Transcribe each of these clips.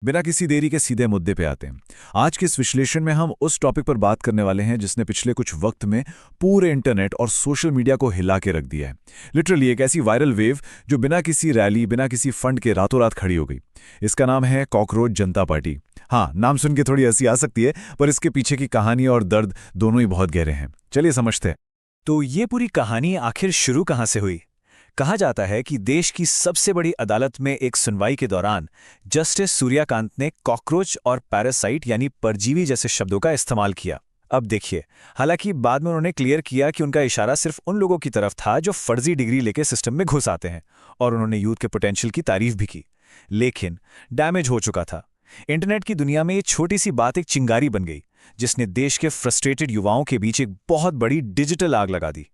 बिना किसी देरी के सीधे मुद्दे पे आते हैं। आज के इस विश्लेषण में हम उस टॉपिक पर बात करने वाले हैं जिसने पिछले कुछ वक्त में पूरे इंटरनेट और सोशल मीडिया को हिला के रख दिया है। लिटरली एक ऐसी वायरल वेव जो बिना किसी रैली, बिना किसी फंड के रातों रात खड़ी हो गई। इसका नाम है कॉकरोच जनता पार्टी। हाँ, नाम सुन के थोड़ी हंसी आ सकती है, पर इसके पीछे की कहानी और दर्द दोनों ही बहुत गहरे हैं। चलिए समझते हैं। तो ये पूरी कहानी आखिर शुरू कहाँ से हुई? कहा जाता है कि देश की सबसे बड़ी अदालत में एक सुनवाई के दौरान जस्टिस सूर्यकांत ने कॉकरोच और पैरासाइट यानी परजीवी जैसे शब्दों का इस्तेमाल किया। अब देखिए, हालांकि बाद में उन्होंने क्लियर किया कि उनका इशारा सिर्फ उन लोगों की तरफ था जो फर्जी डिग्री लेके सिस्टम में घुस आते हैं, और उन्होंने यूथ के पोटेंशियल की तारीफ भी की। लेकिन डैमेज हो चुका था। इंटरनेट की दुनिया में ये छोटी सी बात एक चिंगारी बन गई, जिसने देश के फ्रस्ट्रेटेड युवाओं के बीच एक बहुत बड़ी डिजिटल आग लगा दी।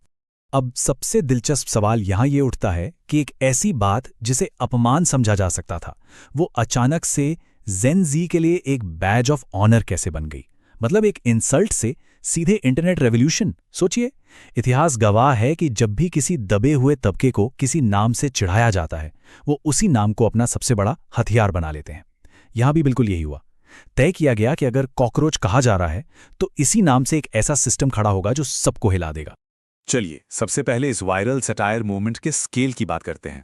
अब सबसे दिलचस्प सवाल यहाँ ये उठता है कि एक ऐसी बात जिसे अपमान समझा जा सकता था, वो अचानक से जेन जी के लिए एक बैज ऑफ ऑनर कैसे बन गई? मतलब एक इंसल्ट से सीधे इंटरनेट रेवोल्यूशन। सोचिए, इतिहास गवाह है कि जब भी किसी दबे हुए तबके को किसी नाम से चिढ़ाया जाता है, वो उसी नाम को अपना सबसे बड़ा हथियार बना लेते हैं। यहां भी बिल्कुल यही हुआ। तय किया गया कि अगर कॉकरोच कहा जा रहा है तो इसी नाम से एक ऐसा सिस्टम खड़ा होगा जो सबको हिला देगा। चलिए सबसे पहले इस वायरल सटायर मूवमेंट के स्केल की बात करते हैं।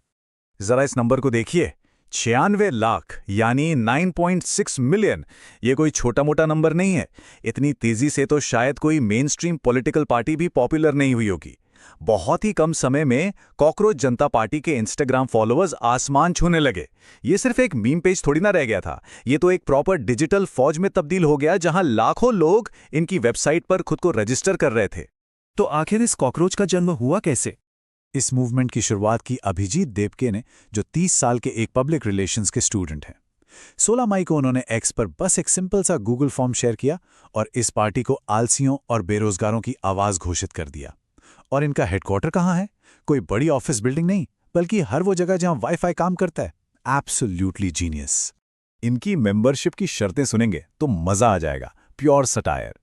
जरा इस नंबर को देखिए, 96 लाख यानी 9.6 मिलियन। ये कोई छोटा मोटा नंबर नहीं है। इतनी तेजी से तो शायद कोई मेन स्ट्रीम पॉलिटिकल पार्टी भी पॉपुलर नहीं हुई होगी। बहुत ही कम समय में कॉकरोच जनता पार्टी के इंस्टाग्राम फॉलोअर्स आसमान छूने लगे। ये सिर्फ एक मीम पेज थोड़ी ना रह गया था, ये तो एक प्रॉपर डिजिटल फौज में तब्दील हो गया, जहां लाखों लोग इनकी वेबसाइट पर खुद को रजिस्टर कर रहे थे। तो आखिर इस कॉकरोच का जन्म हुआ कैसे? इस मूवमेंट की शुरुआत की अभिजीत देवके ने, जो 30 साल के एक पब्लिक रिलेशंस के स्टूडेंट हैं। 16 मई को उन्होंने एक्स पर बस एक सिंपल सा गूगल फॉर्म शेयर किया और इस पार्टी को आलसियों और बेरोजगारों की आवाज घोषित कर दिया। और इनका हेडक्वार्टर कहाँ है? कोई बड़ी ऑफिस बिल्डिंग नहीं, बल्कि हर वो जगह जहां वाईफाई काम करता है। Absolutely genius. इनकी मेंबरशिप की शर्तें सुनेंगे तो मजा आ जाएगा। Pure satire.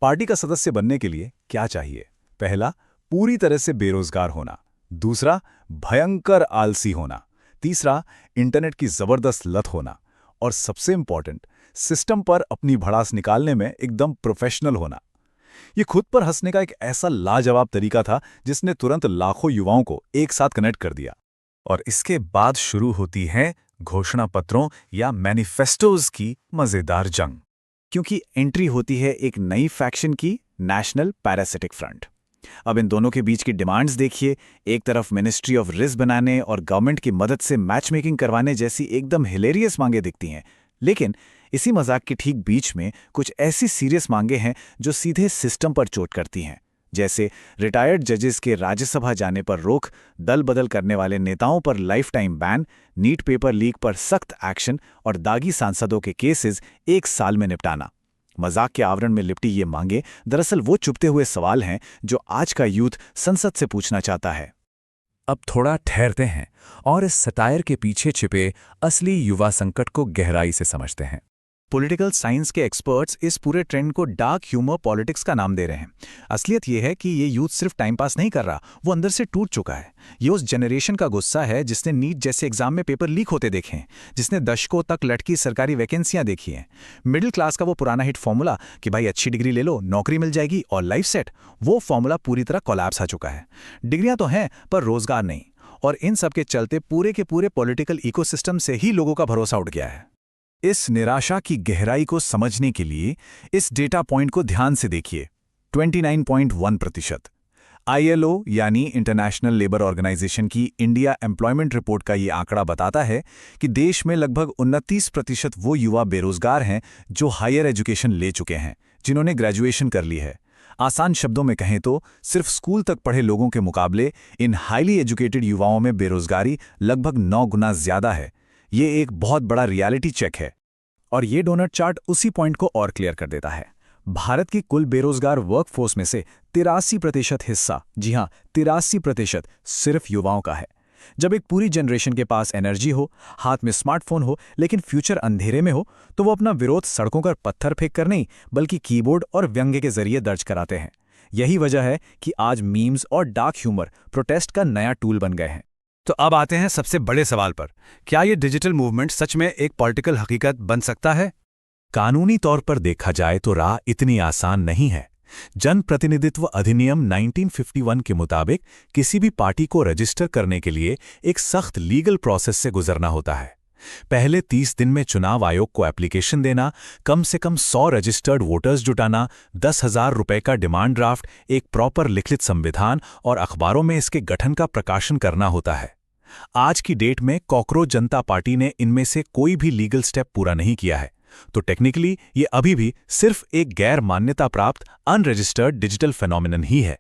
पार्टी का सदस्य बनने के लिए क्या चाहिए? पहला, पूरी तरह से बेरोजगार होना। दूसरा, भयंकर आलसी होना। तीसरा, इंटरनेट की जबरदस्त लत होना। और सबसे इंपॉर्टेंट, सिस्टम पर अपनी भड़ास निकालने में एकदम प्रोफेशनल होना। ये खुद पर हंसने का एक ऐसा लाजवाब तरीका था जिसने तुरंत लाखों युवाओं को एक साथ कनेक्ट कर दिया। और इसके बाद शुरू होती है घोषणा पत्रों या मैनिफेस्टोज की मजेदार जंग। क्योंकि एंट्री होती है एक नई फैक्शन की, नेशनल पैरासिटिक फ्रंट। अब इन दोनों के बीच की डिमांड्स देखिए। एक तरफ मिनिस्ट्री ऑफ रिस्क बनाने और गवर्नमेंट की मदद से मैच मेकिंग करवाने जैसी एकदम हिलेरियस मांगे दिखती हैं, लेकिन इसी मजाक के ठीक बीच में कुछ ऐसी सीरियस मांगे हैं जो सीधे सिस्टम पर चोट करती हैं। जैसे रिटायर्ड जजेस के राज्यसभा जाने पर रोक, दल बदल करने वाले नेताओं पर lifetime ban, NEET paper leak पर सख्त एक्शन और दागी सांसदों के केसेस 1 साल में निपटाना। मजाक के आवरण में लिपटी ये मांगे दरअसल वो चुपते हुए सवाल हैं जो आज का यूथ संसद से पूछना चाहता है। अब थोड़ा ठहरते हैं और इस सटायर के पीछे छिपे असली युवा संकट को गहराई से समझते हैं। पॉलिटिकल साइंस के एक्सपर्ट्स इस पूरे ट्रेंड को डार्क ह्यूमर पॉलिटिक्स का नाम दे रहे हैं। असलियत यह है कि ये यूथ सिर्फ टाइम पास नहीं कर रहा, वो अंदर से टूट चुका है। ये उस जनरेशन का गुस्सा है जिसने नीट जैसे एग्जाम में पेपर लीक होते देखे हैं, जिसने दशकों तक लटकी सरकारी वैकेंसियां देखी हैं। मिडिल क्लास का वो पुराना हिट फॉर्मूला कि भाई अच्छी डिग्री ले लो, नौकरी मिल जाएगी और लाइफ सेट, वो फॉर्मूला पूरी तरह कोलैप्स आ चुका है। डिग्रियां तो हैं पर रोजगार नहीं, और इन सब के चलते पूरे के पूरे पॉलिटिकल इकोसिस्टम से ही लोगों का भरोसा उठ गया है। इस निराशा की गहराई को समझने के लिए इस डेटा पॉइंट को ध्यान से देखिए। 29.1%। ILO यानी इंटरनेशनल लेबर ऑर्गेनाइजेशन की इंडिया एम्प्लॉयमेंट रिपोर्ट का ये आंकड़ा बताता है कि देश में लगभग 29% वो युवा बेरोजगार हैं जो हायर एजुकेशन ले चुके हैं, जिन्होंने ग्रेजुएशन कर ली है। आसान शब्दों में कहें तो सिर्फ स्कूल तक पढ़े लोगों के मुकाबले इन हाईली एजुकेटेड युवाओं में बेरोजगारी लगभग 9 गुना ज्यादा है। ये एक बहुत बड़ा रियलिटी चेक है। और ये डोनट चार्ट उसी पॉइंट को और क्लियर कर देता है। भारत की कुल बेरोजगार वर्कफोर्स में से 83% हिस्सा, जी हां 83%, सिर्फ युवाओं का है। जब एक पूरी जनरेशन के पास एनर्जी हो, हाथ में स्मार्टफोन हो, लेकिन फ्यूचर अंधेरे में हो, तो वो अपना विरोध सड़कों पर पत्थर फेंक कर नहीं, बल्कि कीबोर्ड और व्यंग्य के जरिए दर्ज कराते हैं। यही वजह है कि आज मीम्स और डार्क ह्यूमर प्रोटेस्ट का नया टूल बन गए हैं। तो अब आते हैं सबसे बड़े सवाल पर। क्या ये डिजिटल मूवमेंट सच में एक पॉलिटिकल हकीकत बन सकता है? कानूनी तौर पर देखा जाए तो राह इतनी आसान नहीं है। जन प्रतिनिधित्व अधिनियम 1951 के मुताबिक किसी भी पार्टी को रजिस्टर करने के लिए एक सख्त लीगल प्रोसेस से गुजरना होता है। पहले 30 दिन में चुनाव आयोग को एप्लीकेशन देना, कम से कम 100 रजिस्टर्ड वोटर्स जुटाना, 10,000 रुपए का डिमांड ड्राफ्ट, एक प्रॉपर लिखित संविधान और अखबारों में इसके गठन का प्रकाशन करना होता है। आज की डेट में कॉकरोच जनता पार्टी ने इनमें से कोई भी लीगल स्टेप पूरा नहीं किया है, तो टेक्निकली ये अभी भी सिर्फ एक गैर मान्यता प्राप्त अनरजिस्टर्ड डिजिटल फेनोमेनन ही है।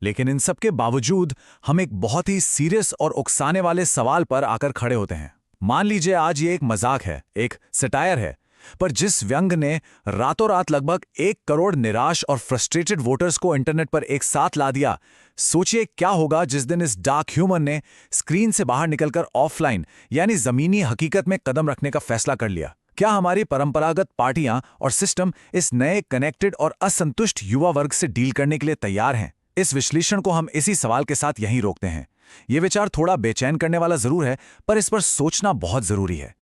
लेकिन इन सब के बावजूद हम एक बहुत ही सीरियस और उकसाने वाले सवाल पर आकर खड़े होते हैं। मान लीजिए आज ये एक मजाक है, एक सटायर है, पर जिस व्यंग ने रातों रात लगभग 1 करोड़ निराश और फ्रस्ट्रेटेड वोटर्स को इंटरनेट पर एक साथ ला दिया, सोचिए क्या होगा जिस दिन इस डार्क ह्यूमन ने स्क्रीन से बाहर निकलकर ऑफलाइन यानी जमीनी हकीकत में कदम रखने का फैसला कर लिया। क्या हमारी परंपरागत पार्टियां और सिस्टम इस नए कनेक्टेड और असंतुष्ट युवा वर्ग से डील करने के लिए तैयार हैं? इस विश्लेषण को हम इसी सवाल के साथ यहीं रोकते हैं। ये विचार थोड़ा बेचैन करने वाला जरूर है, पर इस पर सोचना बहुत जरूरी है।